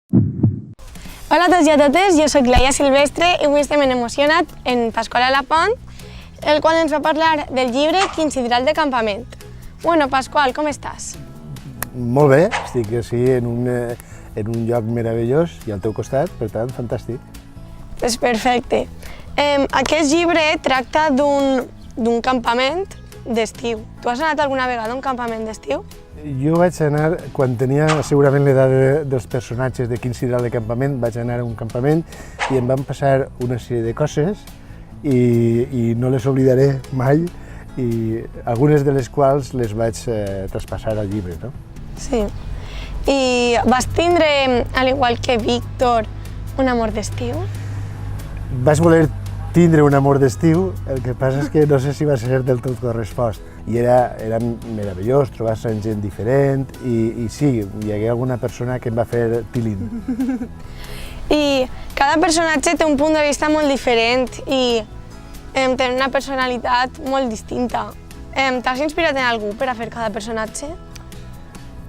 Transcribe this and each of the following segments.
Hola a tots i a totes, jo soc Laia Silvestre i avui estem en Emocionat en Pasqual Alapont, el qual ens va parlar del llibre Quin sidral de campament. Bueno, Pasqual, com estàs? Molt bé, estic així en un lloc meravellós i al teu costat, per tant, fantàstic. Pues perfecte. Aquest llibre tracta d'un campament d'estiu. Tu has anat alguna vegada a un campament d'estiu? Jo vaig anar, quan tenia segurament l'edat dels personatges de Quin sidral de campament, vaig anar a un campament i em van passar una sèrie de coses i no les oblidaré mai, i algunes de les quals les vaig traspassar al llibre, no? Sí. I vas tindre, al igual que Víctor, un amor d'estiu? Vaig voler tindre un amor d'estiu, el que passa és que no sé si va ser del tot correspost. I era meravellós trobar-se amb gent diferent i sí, hi hagué alguna persona que em va fer tilín. I cada personatge té un punt de vista molt diferent i té una personalitat molt distinta. T'has inspirat en algú per a fer cada personatge?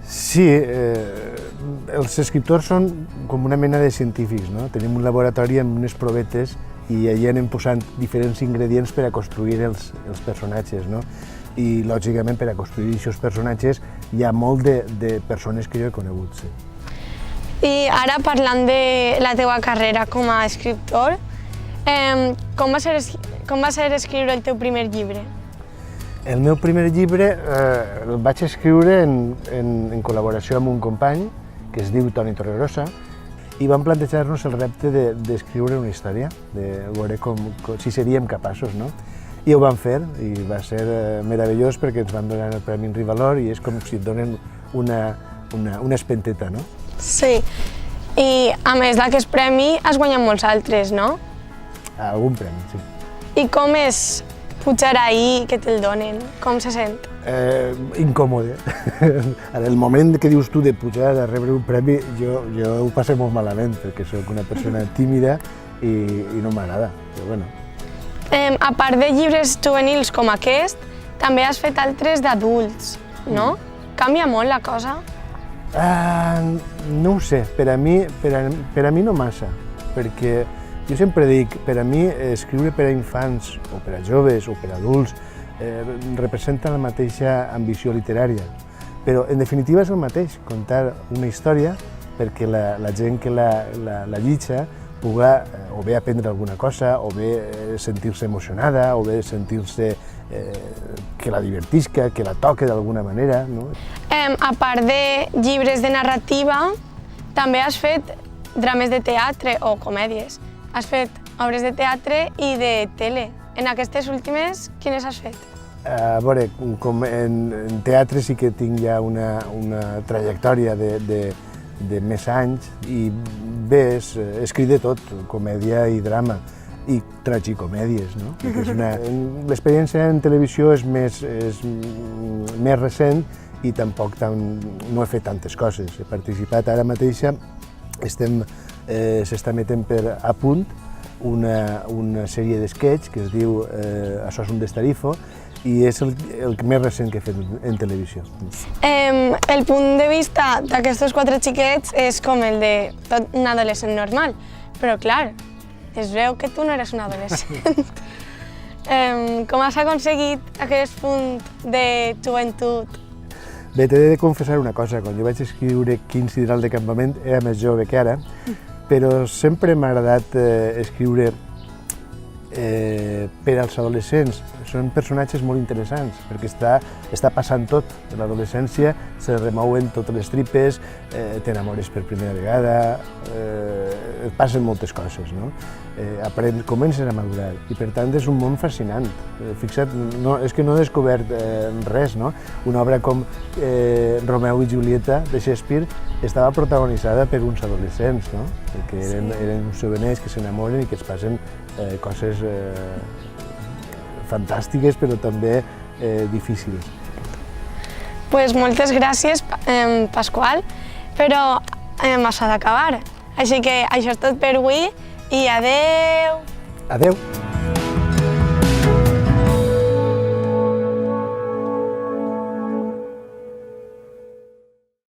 Sí, els escriptors són com una mena de científics, no? Tenim un laboratori amb unes provetes i allà anem posant diferents ingredients per a construir els personatges, no? I, lògicament, per a construir aquests personatges hi ha molt de persones que jo he conegut, sí. I ara, parlant de la teua carrera com a escriptor, com va ser escriure el teu primer llibre? El meu primer llibre el vaig escriure en col·laboració amb un company que es diu Toni Torregrossa, i vam plantejar-nos el repte d'escriure una història, de veure si seríem capaços, no? I ho vam fer, i va ser meravellós perquè ens van donar el Premi Rivalor i és com si et donen una espenteta, no? Sí, i a més d'aquest premi has guanyat molts altres, no? Algun premi, sí. I com és pujar ahí que te'l donen? Com se sent? Incòmode. En el moment que dius tu de pujar a rebre un premi, jo ho passo molt malament perquè soc una persona tímida i no m'agrada, però bueno. A part de llibres juvenils com aquest, també has fet altres d'adults, no? Canvia molt la cosa? No ho sé, per a mi no massa, perquè jo sempre dic, per a mi escriure per a infants, o per a joves, o per a adults, representa la mateixa ambició literària, però en definitiva és el mateix, contar una història perquè la gent que la llitja pugui o bé aprendre alguna cosa, o bé sentir-se emocionada, o bé sentir-se que la divertisca, que la toque d'alguna manera, no? A part de llibres de narrativa, també has fet drames de teatre o comèdies. Has fet obres de teatre i de tele. En aquestes últimes, quines has fet? A veure, en teatre sí que tinc ja una trajectòria de més anys i bé, escric de tot, comèdia i drama i tragicomèdies, no? L'experiència en televisió és més recent i tampoc no he fet tantes coses. He participat ara mateixa, s'està emetent per A Punt una sèrie d'esquetx que es diu Això és un destarifo i és el més recent que he fet en televisió. El punt de vista d'aquests 4 xiquets és com el de tot un adolescent normal, però clar, es veu que tu no eres un adolescent. Com has aconseguit aquest punt de joventut? Bé, t'he de confessar una cosa, quan jo vaig escriure Quin sidral de campament era més jove que ara, però sempre m'ha agradat escriure per als adolescents. Són personatges molt interessants, perquè està passant tot. A l'adolescència se remouen totes les tripes, t'enamores per primera vegada, et passen moltes coses, no? Comences a madurar i per tant és un món fascinant. Fixa't, és que no he descobert res, no? Una obra com Romeu i Julieta de Shakespeare estava protagonitzada per uns adolescents, no? Perquè eren uns jovenets que s'enamoren i que es passen coses fantàstiques però també difícils. Pues moltes gràcies, Pasqual, però s'ha d'acabar. Així que això és tot per avui i adeu! Adeu!